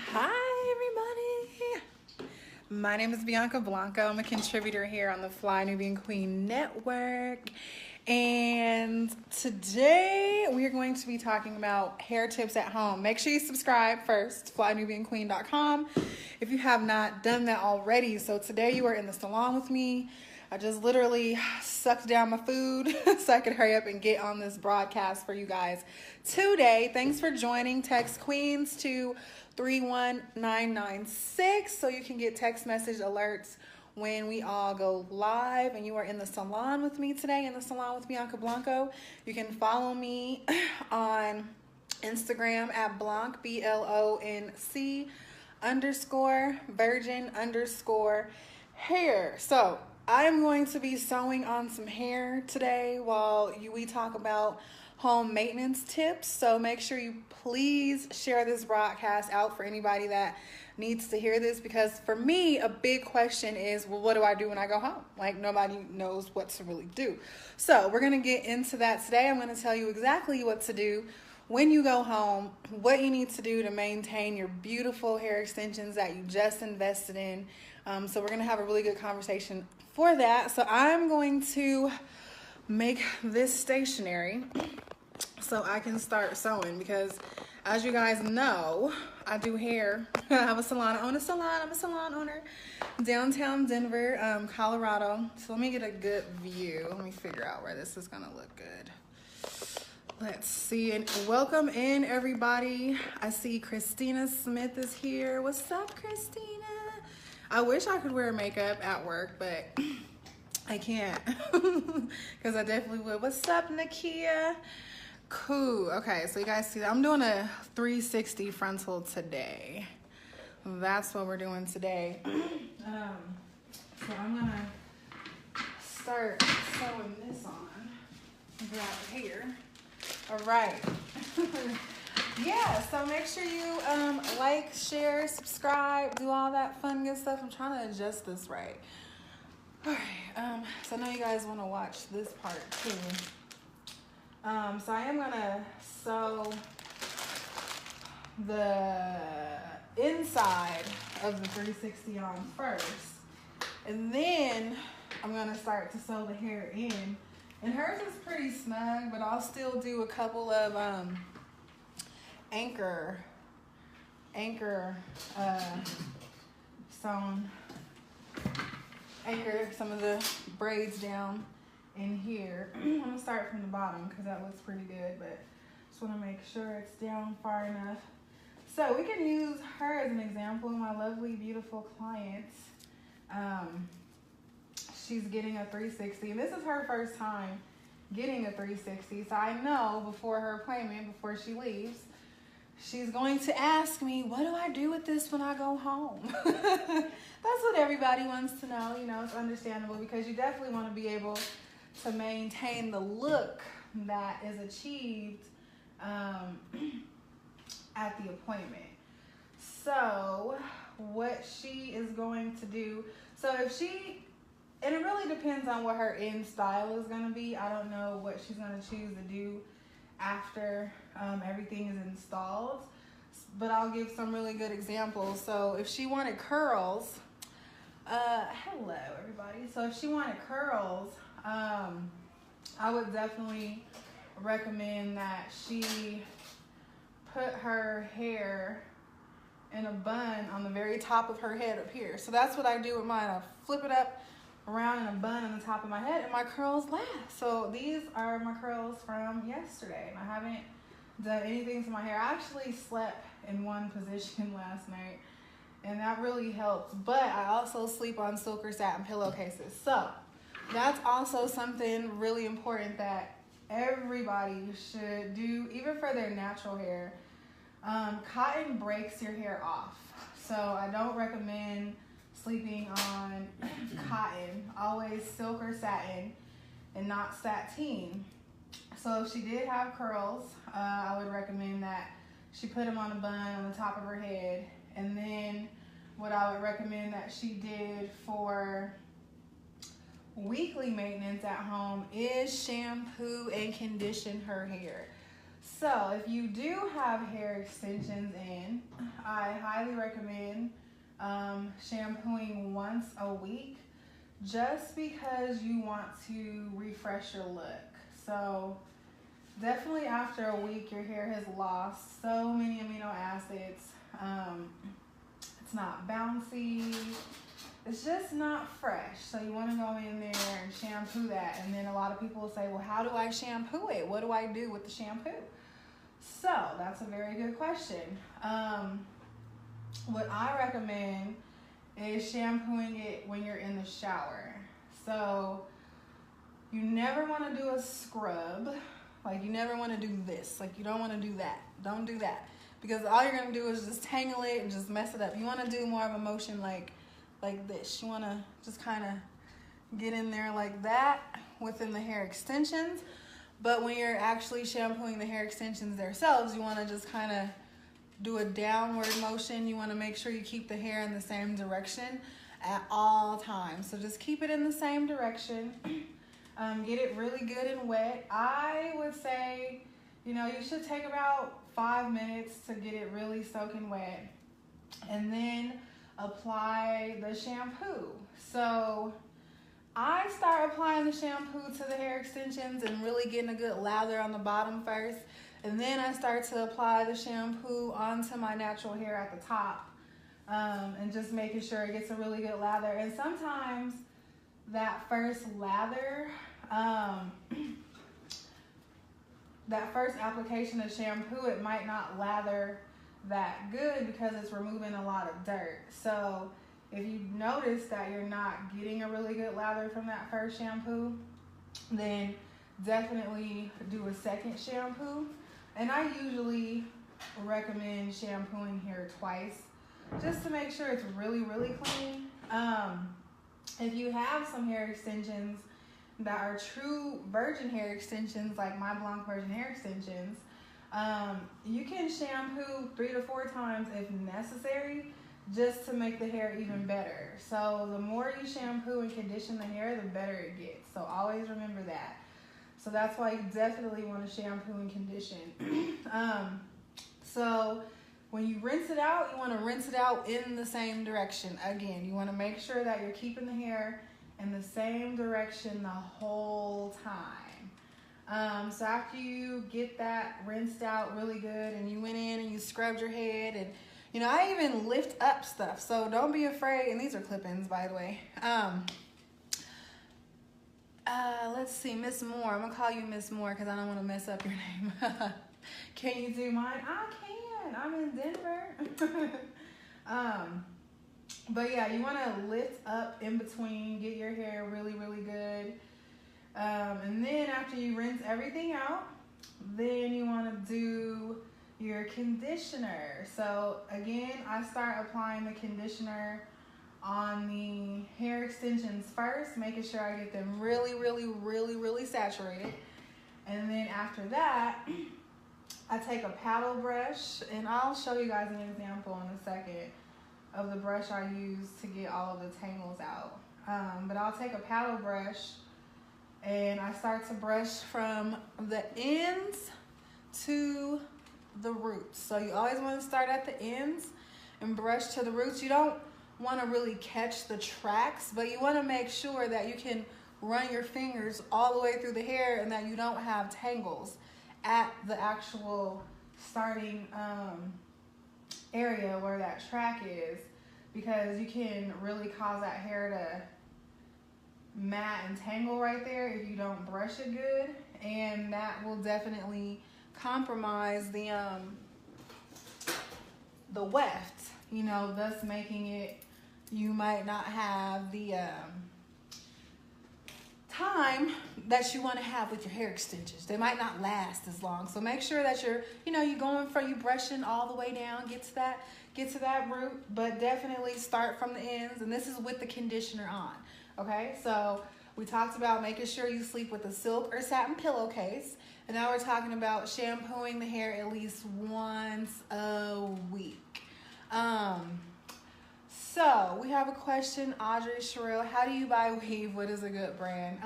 Hi, everybody. My name is Bianca Blanco. I'm a contributor here on the Fly Nubian Queen Network. And today we are going to be talking about hair tips at home. Make sure you subscribe first, flynubianqueen.com, if you have not done that already. So today you are in the salon with me. I just literally sucked down my food so I could hurry up and get on this broadcast for you guys today. Thanks for joining. Text Queens to 31996 so you can get text message alerts when we all go live and you are in the salon with me today, in the salon with Bianca Blanco. You can follow me on Instagram at Blanc, BLONC _ virgin _ hair. So I'm going to be sewing on some hair today while we talk about home maintenance tips. So make sure you please share this broadcast out for anybody that needs to hear this, because for me, a big question is, well, what do I do when I go home? Like, nobody knows what to really do. So we're going to get into that today. I'm going to tell you exactly what to do when you go home, what you need to do to maintain your beautiful hair extensions that you just invested in. So we're going to have a really good conversation for that. So I'm going to make this stationary so I can start sewing, because as you guys know, I do hair. I have a salon. I own a salon. I'm a salon owner downtown Denver, Colorado. So let me get a good view. Let me figure out where this is going to look good. Let's see. And welcome in, everybody. I see Christina Smith is here. What's up, Christina? I wish I could wear makeup at work, but I can't because I definitely would. What's up, Nakia? Cool. Okay, so you guys see that I'm doing a 360 frontal today. That's what we're doing today. So I'm gonna start sewing this on right here. All right. Yeah, so make sure you like, share, subscribe, do all that fun good stuff. I'm trying to adjust this right. All right, so I know you guys want to watch this part too. So I am gonna sew the inside of the 360 on first, and then I'm gonna start to sew the hair in. And hers is pretty snug, but I'll still do a couple of anchor some of the braids down in here. I'm gonna start from the bottom because that looks pretty good, but just want to make sure it's down far enough. So we can use her as an example. My lovely, beautiful client. She's getting a 360, and this is her first time getting a 360. So I know before her appointment, before she leaves, she's going to ask me, what do I do with this when I go home? That's what everybody wants to know. You know, it's understandable because you definitely want to be able to maintain the look that is achieved at the appointment. So what she is going to do, so if she, and it really depends on what her end style is going to be. I don't know what she's going to choose to do after everything is installed, but I'll give some really good examples. So if she wanted curls, hello everybody. So if she wanted curls, I would definitely recommend that she put her hair in a bun on the very top of her head up here. So that's what I do with mine. I flip it up around in a bun on the top of my head, and my curls last. So these are my curls from yesterday, and I haven't done anything to my hair. I actually slept in one position last night, and that really helps. But I also sleep on silk or satin pillowcases. So that's also something really important that everybody should do, even for their natural hair. Cotton breaks your hair off. So I don't recommend sleeping on cotton. Always silk or satin and not sateen. So if she did have curls, I would recommend that she put them on a bun on the top of her head. And then what I would recommend that she did for weekly maintenance at home is shampoo and condition her hair. So if you do have hair extensions in, I highly recommend shampooing once a week, just because you want to refresh your look. So definitely after a week, your hair has lost so many amino acids. It's not bouncy. It's just not fresh. So you want to go in there and shampoo that. And then a lot of people will say, well, how do I shampoo it? What do I do with the shampoo? So that's a very good question. What I recommend is shampooing it when you're in the shower. So you never want to do a scrub. Like, you never want to do this. Like, you don't want to do that. Don't do that. Because all you're going to do is just tangle it and just mess it up. You want to do more of a motion like this. You want to just kind of get in there like that within the hair extensions. But when you're actually shampooing the hair extensions themselves, you want to just kind of do a downward motion. You want to make sure you keep the hair in the same direction at all times. So just keep it in the same direction. Get it really good and wet. I would say, you should take about 5 minutes to get it really soaking wet. And then apply the shampoo. So I start applying the shampoo to the hair extensions and really getting a good lather on the bottom first. And then I start to apply the shampoo onto my natural hair at the top, and just making sure it gets a really good lather. And sometimes that first lather, that first application of shampoo, it might not lather that good because it's removing a lot of dirt. So if you notice that you're not getting a really good lather from that first shampoo, then definitely do a second shampoo. And I usually recommend shampooing hair twice, just to make sure it's really, really clean. If you have some hair extensions that are true virgin hair extensions, like my Blanc virgin hair extensions, you can shampoo 3 to 4 times if necessary, just to make the hair even better. So the more you shampoo and condition the hair, the better it gets. So always remember that. So that's why you definitely want to shampoo and condition. So when you rinse it out, you want to rinse it out in the same direction. Again, you want to make sure that you're keeping the hair in the same direction the whole time. So after you get that rinsed out really good and you went in and you scrubbed your head, and I even lift up stuff, so don't be afraid. And these are clip-ins, by the way. Let's see, Miss Moore. I'm gonna call you Miss Moore because I don't want to mess up your name. Can you do mine? I can. I'm in Denver. But yeah, you want to lift up in between, get your hair really, really good. And then after you rinse everything out, then you want to do your conditioner. So again, I start applying the conditioner on the hair extensions first, making sure I get them really, really, really, really saturated. And then after that, I take a paddle brush, and I'll show you guys an example in a second of the brush I use to get all of the tangles out. But I'll take a paddle brush and I start to brush from the ends to the roots. So you always want to start at the ends and brush to the roots. You don't want to really catch the tracks, but you want to make sure that you can run your fingers all the way through the hair and that you don't have tangles at the actual starting area where that track is, because you can really cause that hair to mat and tangle right there if you don't brush it good, and that will definitely compromise the weft, thus making it, you might not have the time that you want to have with your hair extensions. They might not last as long. So make sure that you're you brushing all the way down, get to that root, but definitely start from the ends. And this is with the conditioner on. Okay, so we talked about making sure you sleep with a silk or satin pillowcase. And now we're talking about shampooing the hair at least once a week. So we have a question, Audrey Sherrill. How do you buy weave? What is a good brand?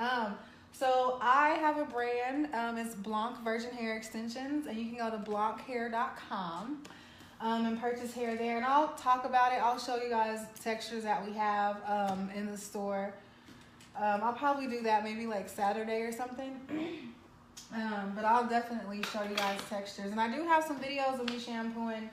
So I have a brand. It's Blanc Virgin Hair Extensions, and you can go to blanchair.com. and purchase hair there. And I'll talk about it. I'll show you guys textures that we have in the store. I'll probably do that maybe like Saturday or something. But I'll definitely show you guys textures. And I do have some videos of me shampooing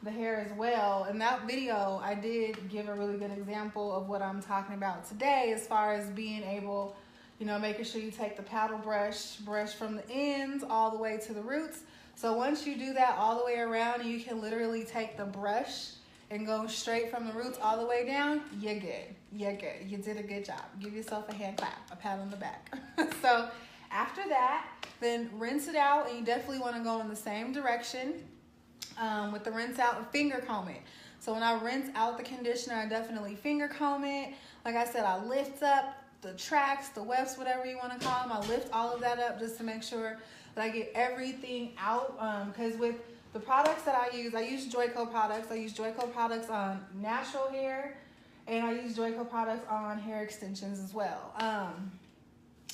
the hair as well. In that video, I did give a really good example of what I'm talking about today as far as being able, you know, making sure you take the paddle brush from the ends all the way to the roots. So once you do that all the way around, you can literally take the brush and go straight from the roots all the way down, you're good. You're good. You did a good job. Give yourself a hand clap, a pat on the back. So after that, then rinse it out, and you definitely want to go in the same direction with the rinse out and finger comb it. So when I rinse out the conditioner, I definitely finger comb it. Like I said, I lift up the tracks, the wefts, whatever you want to call them. I lift all of that up just to make sure that I get everything out. Because with the products that I use Joico products. I use Joico products on natural hair, and I use Joico products on hair extensions as well.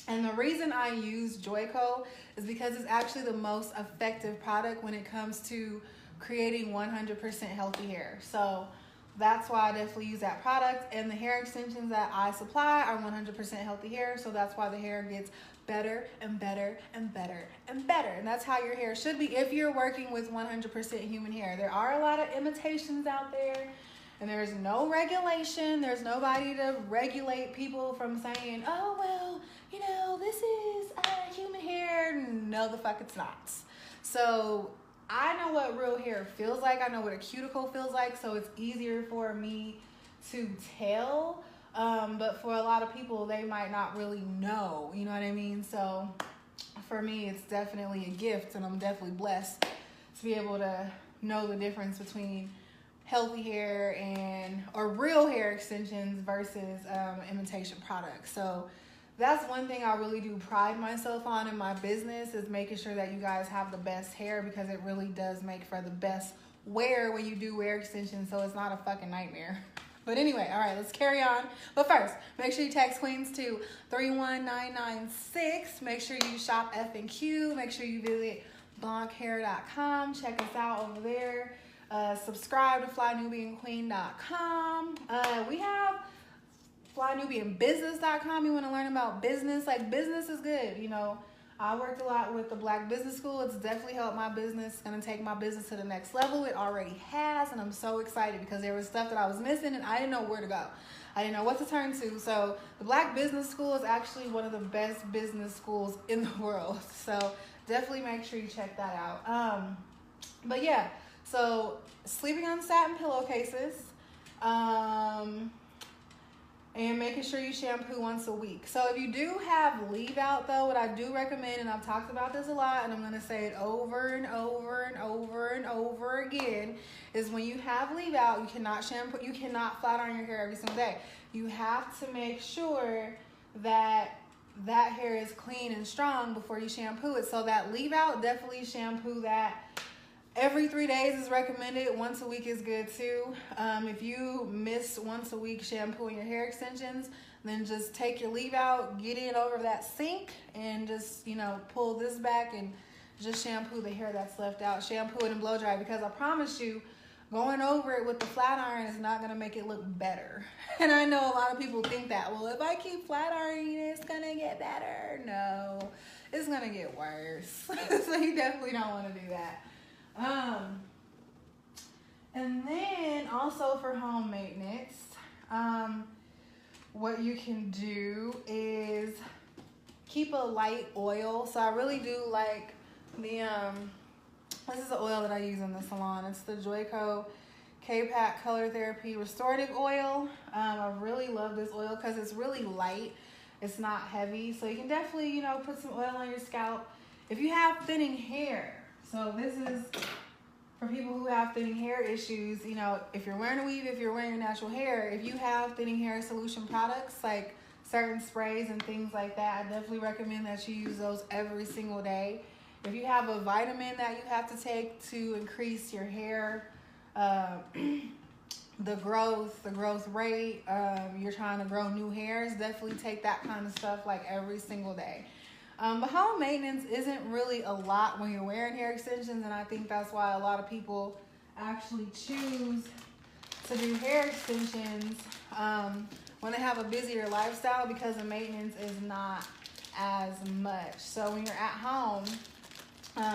And the reason I use Joico is because it's actually the most effective product when it comes to creating 100% healthy hair. So that's why I definitely use that product. And the hair extensions that I supply are 100% healthy hair. So that's why the hair gets better and better and better and better. And that's how your hair should be if you're working with 100% human hair. There are a lot of imitations out there, and there's no regulation. There's nobody to regulate people from saying, oh, well, you know, this is human hair. No, the fuck it's not. So I know what real hair feels like. I know what a cuticle feels like. So it's easier for me to tell. But for a lot of people, they might not really know. You know what I mean? So for me, it's definitely a gift. And I'm definitely blessed to be able to know the difference between healthy hair or real hair extensions versus imitation products. So that's one thing I really do pride myself on in my business, is making sure that you guys have the best hair, because it really does make for the best wear when you do wear extensions, so it's not a fucking nightmare. But anyway, all right, let's carry on. But first, make sure you text Queens to 31996. Make sure you shop F&Q. Make sure you visit blanchair.com. Check us out over there. Subscribe to flynubianqueen.com. We have flynubianbusiness.com. You want to learn about business. Like, business is good. You know, I worked a lot with the Black Business School. It's definitely helped my business. It's going to take my business to the next level. It already has, and I'm so excited because there was stuff that I was missing, and I didn't know where to go. I didn't know what to turn to. So the Black Business School is actually one of the best business schools in the world. So definitely make sure you check that out. But yeah, so sleeping on satin pillowcases, and making sure you shampoo once a week. So if you do have leave out though, what I do recommend, and I've talked about this a lot, and I'm gonna say it over and over and over and over again, is when you have leave out, you cannot shampoo, you cannot flat iron your hair every single day. You have to make sure that that hair is clean and strong before you shampoo it. So that leave out, definitely shampoo that. Every 3 days is recommended. Once a week is good too. If you miss once a week shampooing your hair extensions, then just take your leave out, get in over that sink, and just, you know, pull this back and just shampoo the hair that's left out. Shampoo it and blow dry, because I promise you, going over it with the flat iron is not going to make it look better. And I know a lot of people think that, well, if I keep flat ironing it, it's going to get better. No, it's going to get worse. So you definitely don't want to do that. And then also for home maintenance, what you can do is keep a light oil. So I really do like the, this is the oil that I use in the salon. It's the Joico K-Pack Color Therapy Restorative Oil. I really love this oil because it's really light. It's not heavy. So you can definitely, you know, put some oil on your scalp. If you have thinning hair, so this is for people who have thinning hair issues. You know, if you're wearing a weave, if you're wearing your natural hair, if you have thinning hair solution products like certain sprays and things like that, I definitely recommend that you use those every single day. If you have a vitamin that you have to take to increase your hair, the growth rate, you're trying to grow new hairs, definitely take that kind of stuff like every single day. But home maintenance isn't really a lot when you're wearing hair extensions, and I think that's why a lot of people actually choose to do hair extensions when they have a busier lifestyle, because the maintenance is not as much. So when you're at home,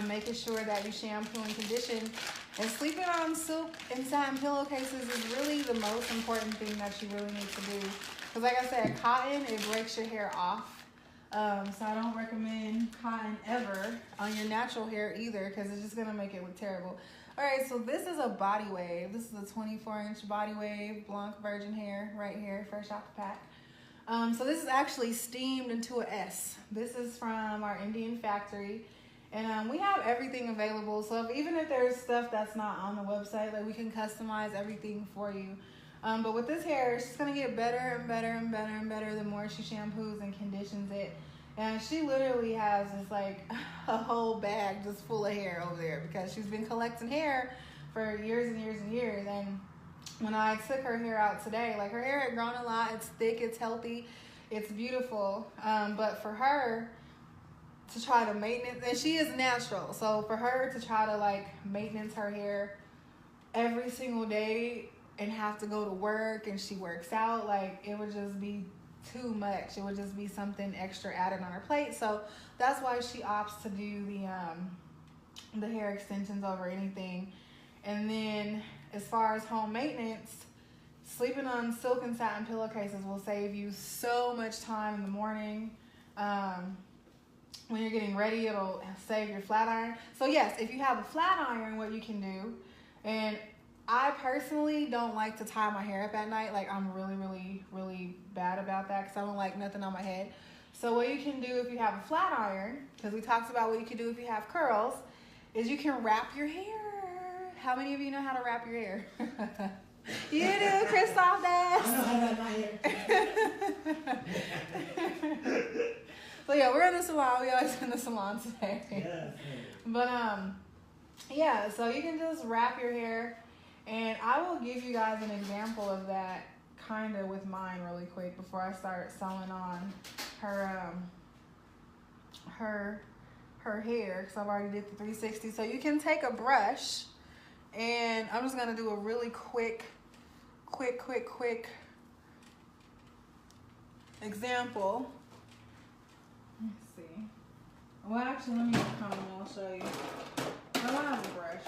making sure that you shampoo and condition, and sleeping on silk and satin pillowcases is really the most important thing that you really need to do. Because like I said, cotton, it breaks your hair off. So I don't recommend cotton ever on your natural hair either, because it's just going to make it look terrible. All right, so this is a body wave. This is a 24-inch body wave, Blanc virgin hair right here, fresh out the pack. So this is actually steamed into an S. This is from our Indian factory. And we have everything available. So even if there's stuff that's not on the website, like we can customize everything for you. But with this hair, it's just gonna get better and better and better and better the more she shampoos and conditions it. And she literally has just like a whole bag just full of hair over there, because she's been collecting hair for years and years and years. And when I took her hair out today, like her hair had grown a lot. It's thick, it's healthy, it's beautiful. But for her to try to maintenance, and she is natural, so for her to try to like maintenance her hair every single day and have to go to work, and she works out, like it would just be too much. It would just be something extra added on her plate. So that's why she opts to do the hair extensions over anything. And then as far as home maintenance, sleeping on silk and satin pillowcases will save you so much time in the morning. When you're getting ready, it'll save your flat iron. So yes, if you have a flat iron, what you can do, and I personally don't like to tie my hair up at night. Like I'm really, really, really bad about that, because I don't like nothing on my head. So what you can do if you have a flat iron, because we talked about what you can do if you have there, is you can wrap your hair. How many of you know how to wrap your hair? You do, Christoph does. I know how to wrap my hair. So yeah, we're in the salon. We always in the salon today. Yes. But yeah, so you can just wrap your hair, and I will give you guys an example of that kind of with mine really quick before I start sewing on her hair, because I've already did the 360. So you can take a brush, and I'm just gonna do a really quick example. Let's see. Well, actually, let me get a comb and I'll show you. I don't have a brush.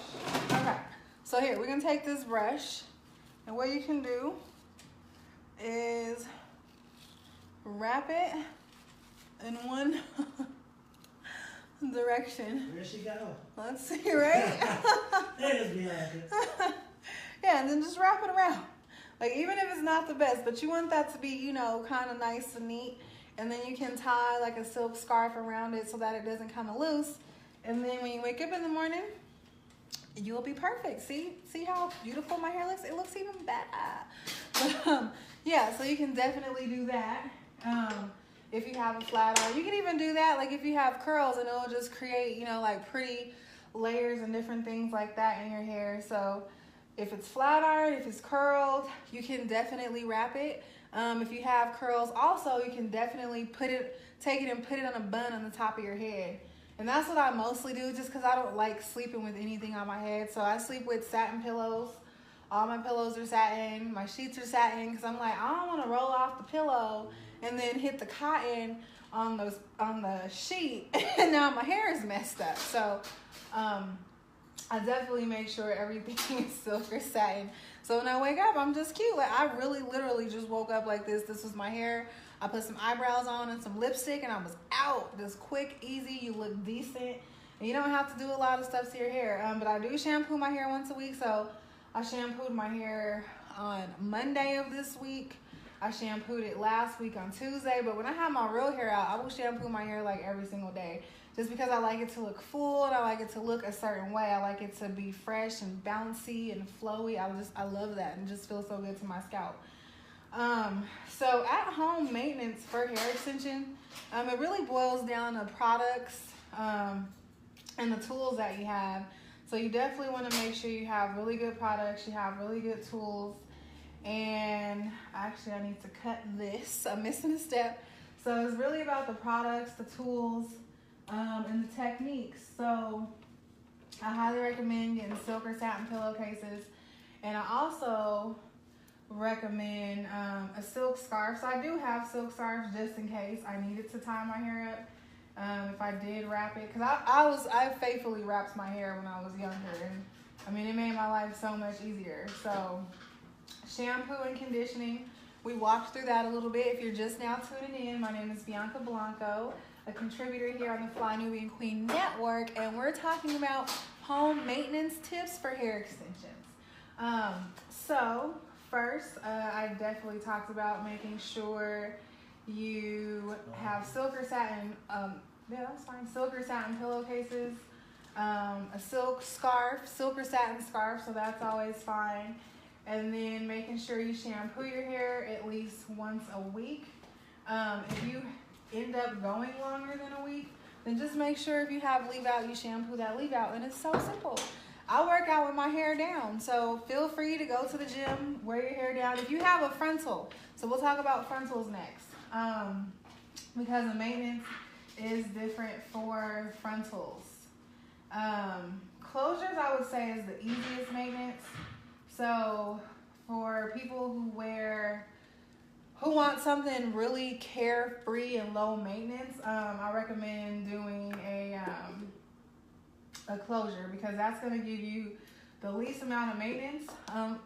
Okay. So here, we're gonna take this brush, and what you can do is wrap it in one direction. Where'd she go? Let's see, right? There's Bianca. Yeah, and then just wrap it around. Like, even if it's not the best, but you want that to be, you know, kind of nice and neat. And then you can tie like a silk scarf around it so that it doesn't come loose. And then when you wake up in the morning, you'll be perfect. See how beautiful my hair looks? It looks even better. But, yeah, so you can definitely do that. If you have a flat iron, you can even do that. Like if you have curls, and it'll just create, you know, like pretty layers and different things like that in your hair. So if it's flat iron, if it's curled, you can definitely wrap it. If you have curls also, you can definitely take it and put it on a bun on the top of your head. And that's what I mostly do, just because I don't like sleeping with anything on my head. So I sleep with satin pillows. All my pillows are satin. My sheets are satin, because I'm like, I don't want to roll off the pillow and then hit the cotton on the sheet, and now my hair is messed up. So I definitely make sure everything is silk or satin. So when I wake up, I'm just cute. Like I really literally just woke up like this. This was my hair. I put some eyebrows on and some lipstick, and I was out. Just quick, easy. You look decent. And you don't have to do a lot of stuff to your hair. But I do shampoo my hair once a week. So I shampooed my hair on Monday of this week. I shampooed it last week on Tuesday. But when I have my real hair out, I will shampoo my hair like every single day. Just because I like it to look full, and I like it to look a certain way. I like it to be fresh and bouncy and flowy. I love that, and it just feels so good to my scalp. So at home maintenance for hair extension, it really boils down to products and the tools that you have. So you definitely want to make sure you have really good products, you have really good tools. And actually I need to cut this. I'm missing a step. So it's really about the products, the tools, and the techniques. So I highly recommend getting silk or satin pillowcases. And I also recommend a silk scarf. So I do have silk scarves just in case I needed to tie my hair up. If I did wrap it, because I faithfully wrapped my hair when I was younger, and I mean it made my life so much easier. So shampoo and conditioning, we walked through that a little bit. If you're just now tuning in, my name is Bianca Blanco, a contributor here on the Fly Nubian Queen Network, and we're talking about home maintenance tips for hair extensions. So first, I definitely talked about making sure you have silk or satin, silk or satin pillowcases, a silk or satin scarf, so that's always fine. And then making sure you shampoo your hair at least once a week. If you end up going longer than a week, then just make sure if you have leave out, you shampoo that leave out, and it's so simple. I work out with my hair down, so feel free to go to the gym, wear your hair down. If you have a frontal, so we'll talk about frontals next, because the maintenance is different for frontals. Closures, I would say, is the easiest maintenance. So for people who want something really carefree and low maintenance, I recommend doing a closure, because that's going to give you the least amount of maintenance.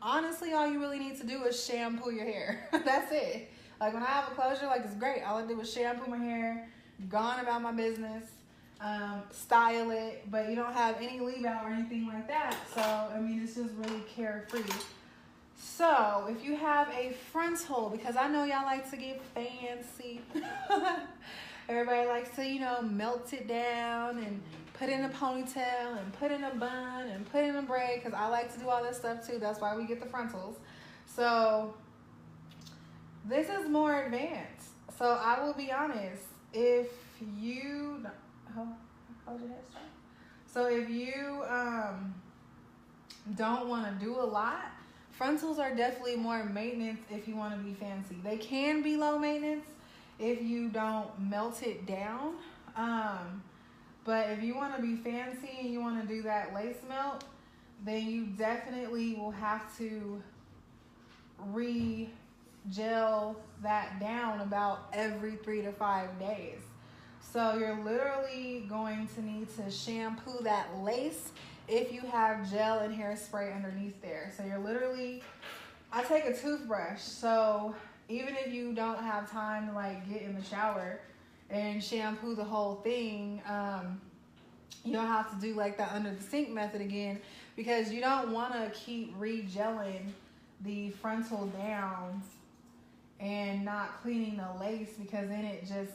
Honestly, all you really need to do is shampoo your hair. That's it. Like when I have a closure, like it's great. All I did was shampoo my hair, gone about my business, style it, but you don't have any leave out or anything like that. So, I mean, it's just really carefree. So, if you have a frontal, because I know y'all like to get fancy. Everybody likes to, melt it down and put in a ponytail and put in a bun and put in a braid, because I like to do all this stuff too. That's why we get the frontals. So, this is more advanced. So, I will be honest. If you... hold your head straight. So, if you don't want to do a lot, frontals are definitely more maintenance if you want to be fancy. They can be low maintenance if you don't melt it down. But if you want to be fancy and you want to do that lace melt, then you definitely will have to re-gel that down about every 3 to 5 days. So you're literally going to need to shampoo that lace if you have gel and hairspray underneath there. So you're literally, I take a toothbrush. So even if you don't have time to get in the shower and shampoo the whole thing, you don't have to do that under the sink method again, because you don't want to keep re-gelling the frontal down and not cleaning the lace, because then it just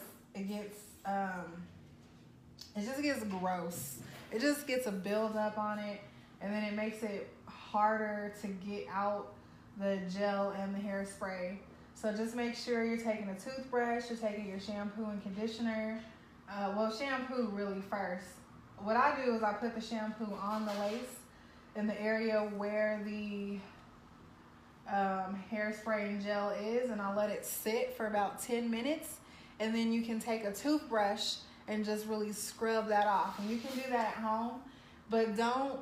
gets gross. It just gets a buildup on it, and then it makes it harder to get out the gel and the hairspray. So just make sure you're taking a toothbrush, you're taking your shampoo and conditioner. Shampoo really first. What I do is I put the shampoo on the lace in the area where the hairspray and gel is, and I let it sit for about 10 minutes, and then you can take a toothbrush and just really scrub that off. And you can do that at home, but don't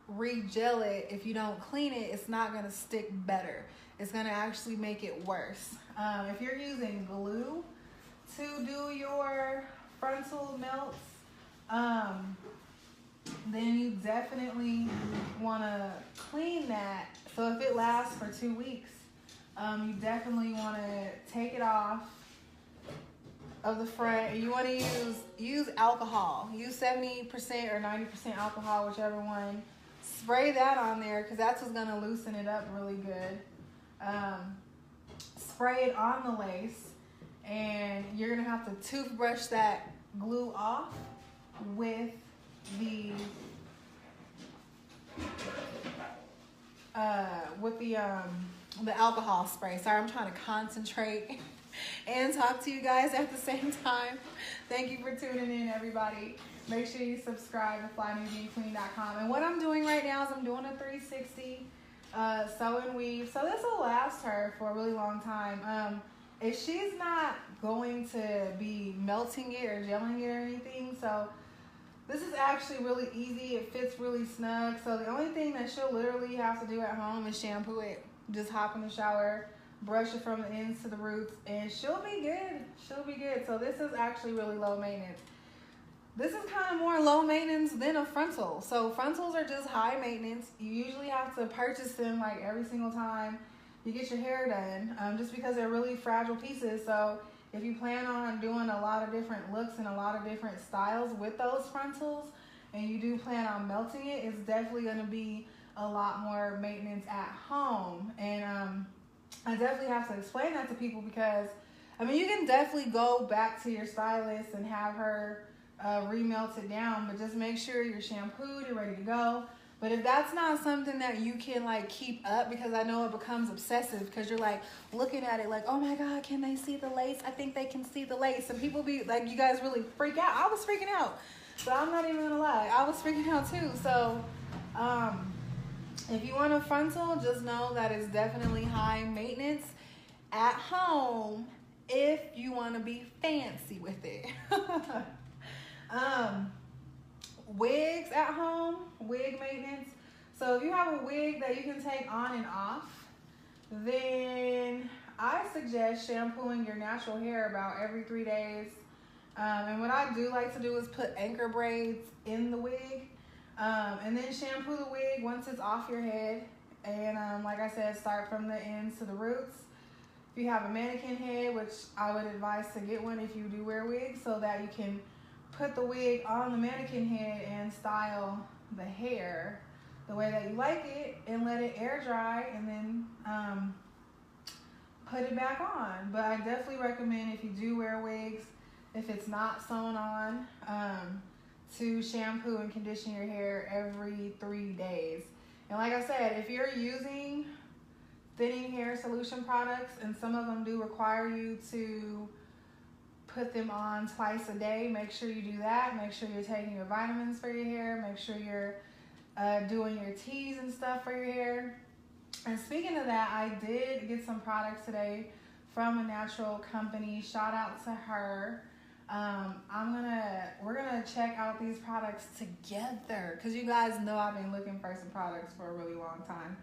re-gel it. If you don't clean it, it's not going to stick better. It's going to actually make it worse. If you're using glue to do your frontal melts, then you definitely want to clean that. So if it lasts for 2 weeks, you definitely want to take it off of the front. You want to use alcohol. Use 70% or 90% alcohol, whichever one. Spray that on there, because that's what's going to loosen it up really good. Spray it on the lace, and you're going to have to toothbrush that glue off with the alcohol spray. Sorry, I'm trying to concentrate and talk to you guys at the same time. Thank you for tuning in, everybody. Make sure you subscribe to FlyNubianQueen.com. And what I'm doing right now is I'm doing a 360 sew and weave. So this will last her for a really long time. If she's not going to be melting it or gelling it or anything, so This is actually really easy. It fits really snug. So the only thing that she'll literally have to do at home is shampoo it. Just hop in the shower, brush it from the ends to the roots, and she'll be good. She'll be good. So this is actually really low maintenance. This is kind of more low maintenance than a frontal. So frontals are just high maintenance. You usually have to purchase them like every single time you get your hair done, just because they're really fragile pieces. So if you plan on doing a lot of different looks and a lot of different styles with those frontals, and you do plan on melting it, it's definitely going to be a lot more maintenance at home. And I definitely have to explain that to people because, I mean, you can definitely go back to your stylist and have her remelt it down, but just make sure you're shampooed, you're ready to go. But if that's not something that you can like keep up, because I know it becomes obsessive because you're like looking at it like, oh my God, can they see the lace? I think they can see the lace. And people be like, you guys really freak out. I was freaking out. So I'm not even gonna lie. I was freaking out too. So if you want a frontal, just know that it's definitely high maintenance at home if you want to be fancy with it. Wigs at home, wig maintenance. So if you have a wig that you can take on and off, then I suggest shampooing your natural hair about every 3 days. And what I do like to do is put anchor braids in the wig, and then shampoo the wig once it's off your head. And like I said, start from the ends to the roots. If you have a mannequin head, which I would advise to get one if you do wear wigs, so that you can put the wig on the mannequin head and style the hair the way that you like it, and let it air dry, and then put it back on. But I definitely recommend, if you do wear wigs, if it's not sewn on, to shampoo and condition your hair every 3 days. And like I said, if you're using thinning hair solution products, and some of them do require you to put them on twice a day, make sure you do that. Make sure you're taking your vitamins for your hair. Make sure you're doing your teas and stuff for your hair. And speaking of that, I did get some products today from a natural company. Shout out to her. We're gonna check out these products together, because you guys know I've been looking for some products for a really long time.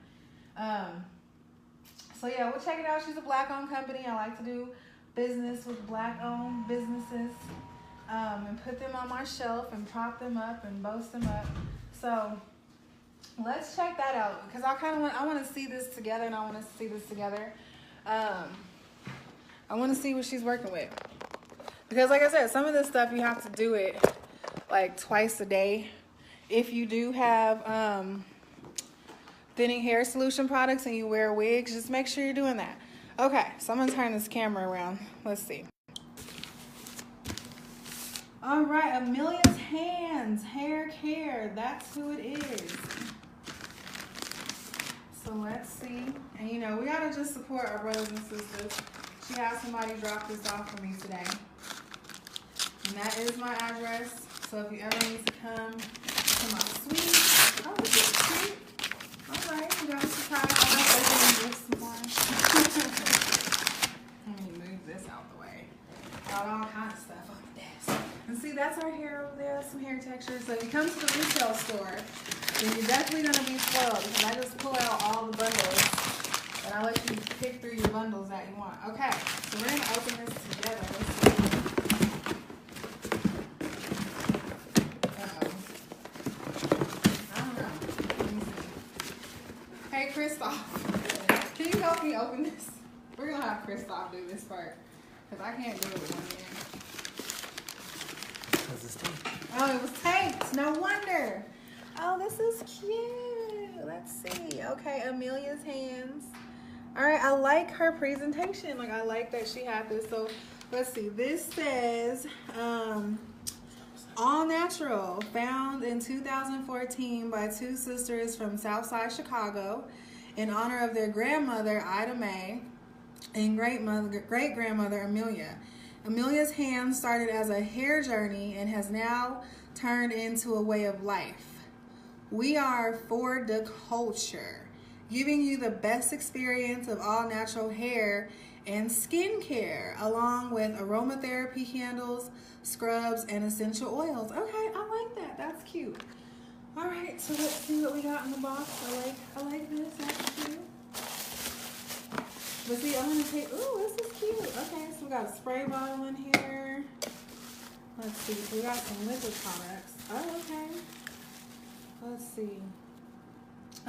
So yeah, we'll check it out. She's a Black-owned company. I like to do business with Black-owned businesses, and put them on my shelf and prop them up and boast them up. So let's check that out, because I want to see this together, and I want to see this together. I want to see what she's working with, because like I said, some of this stuff you have to do it like twice a day. If you do have thinning hair solution products and you wear wigs, just make sure you're doing that. Okay, so I'm gonna turn this camera around. Let's see. All right, Amelia's Hands Hair Care. That's who it is. So let's see. And you know, we gotta just support our brothers and sisters. She had somebody drop this off for me today. And that is my address. So if you ever need to come to my suite. Oh, this is cute. All right, you got a surprise. I'm opening this more. Let me move this out the way. Got all kinds of stuff on the desk. And see, that's our hair over there. Some hair texture. So if you come to the retail store, then you're definitely going to be spoiled, because I just pull out all the bundles and I let you pick through your bundles that you want. Okay, so we're going to open this together. Let's see. Uh-oh. I don't know. Let me see. Hey, Christoph, can you help me open this? We're going to have Christoph do this part, because I can't do it with one hand. Was this taped? Oh, it was taped. No wonder. Oh, this is cute. Let's see. Okay, Amelia's Hands. All right, I like her presentation. Like, I like that she had this. So, let's see. This says, all natural, found in 2014 by two sisters from Southside Chicago in honor of their grandmother, Ida Mae, and great-grandmother, Amelia. Amelia's Hands started as a hair journey and has now turned into a way of life. We are for the culture, giving you the best experience of all natural hair and skincare, along with aromatherapy candles, scrubs, and essential oils. Okay, I like that. That's cute. All right, so let's see what we got in the box. I like this. That's cute. But see, I'm gonna take. Ooh, this is cute. Okay, so we got a spray bottle in here. Let's see. So we got some liquid products. Oh, okay. Let's see.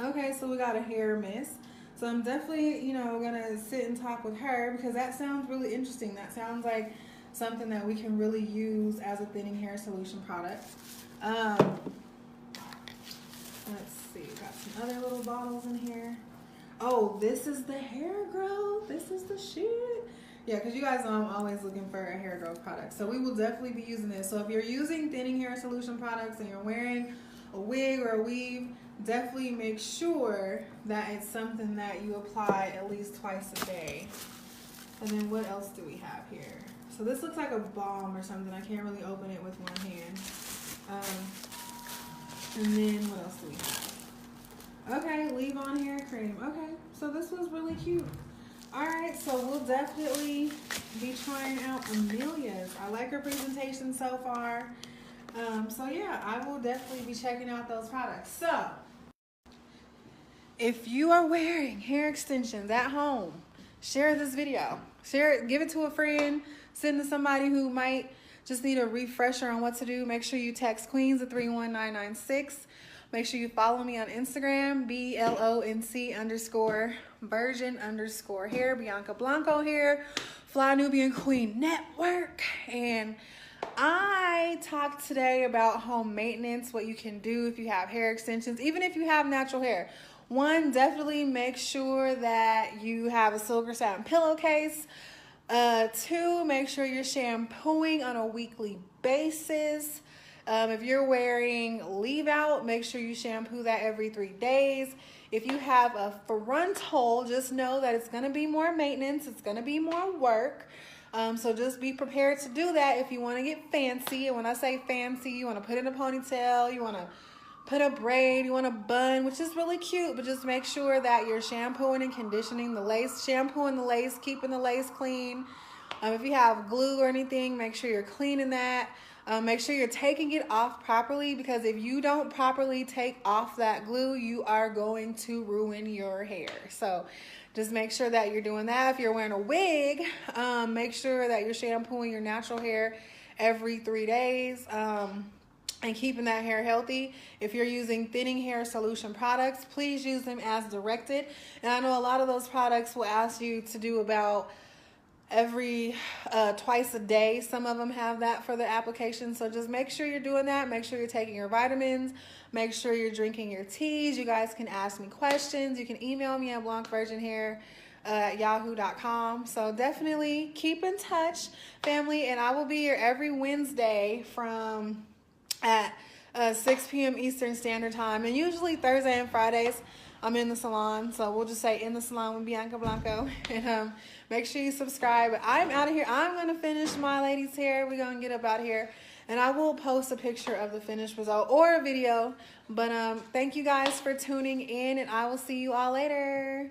Okay, so we got a hair mist. So I'm definitely, you know, gonna sit and talk with her because that sounds really interesting. That sounds like something that we can really use as a thinning hair solution product. Let's see, got some other little bottles in here. Oh, this is the hair growth. This is the shit. Yeah, because you guys know I'm always looking for a hair growth product. So we will definitely be using this. So if you're using thinning hair solution products and you're wearing a wig or a weave, definitely make sure that it's something that you apply at least twice a day. And then what else do we have here? So this looks like a balm or something. I can't really open it with one hand. And then what else do we have? Okay, leave-on hair cream. Okay, so this was really cute. All right, so we'll definitely be trying out Amelia's. I like her presentation so far. So yeah, I will definitely be checking out those products. So if you are wearing hair extensions at home, share this video. Share it, give it to a friend, send it to somebody who might just need a refresher on what to do. Make sure you text Queens at 31996. Make sure you follow me on Instagram, BLONC_virgin_hair, Bianca Blanco hair, Fly Nubian Queen Network. And I talked today about home maintenance, what you can do if you have hair extensions, even if you have natural hair. One, definitely make sure that you have a silver satin pillowcase. Two, make sure you're shampooing on a weekly basis. If you're wearing leave out, make sure you shampoo that every 3 days. If you have a frontal, just know that it's going to be more maintenance. It's going to be more work. So just be prepared to do that if you want to get fancy. And when I say fancy, you want to put in a ponytail, you want to put a braid, you want a bun, which is really cute, but just make sure that you're shampooing and conditioning the lace, shampooing the lace, keeping the lace clean. If you have glue or anything, make sure you're cleaning that. Make sure you're taking it off properly, because if you don't properly take off that glue, you are going to ruin your hair. So just make sure that you're doing that. If you're wearing a wig, make sure that you're shampooing your natural hair every 3 days. And keeping that hair healthy. If you're using thinning hair solution products, please use them as directed. And I know a lot of those products will ask you to do about every twice a day. Some of them have that for the application. So just make sure you're doing that. Make sure you're taking your vitamins. Make sure you're drinking your teas. You guys can ask me questions. You can email me at blancvirginhair@yahoo.com. So definitely keep in touch, family. And I will be here every Wednesday from at 6 p.m. Eastern Standard Time. And usually Thursday and Fridays, I'm in the salon. So we'll just say in the salon with Bianca Blanco. And make sure you subscribe. I'm out of here. I'm going to finish my lady's hair. We're going to get up out of here. And I will post a picture of the finished result or a video. But thank you guys for tuning in. And I will see you all later.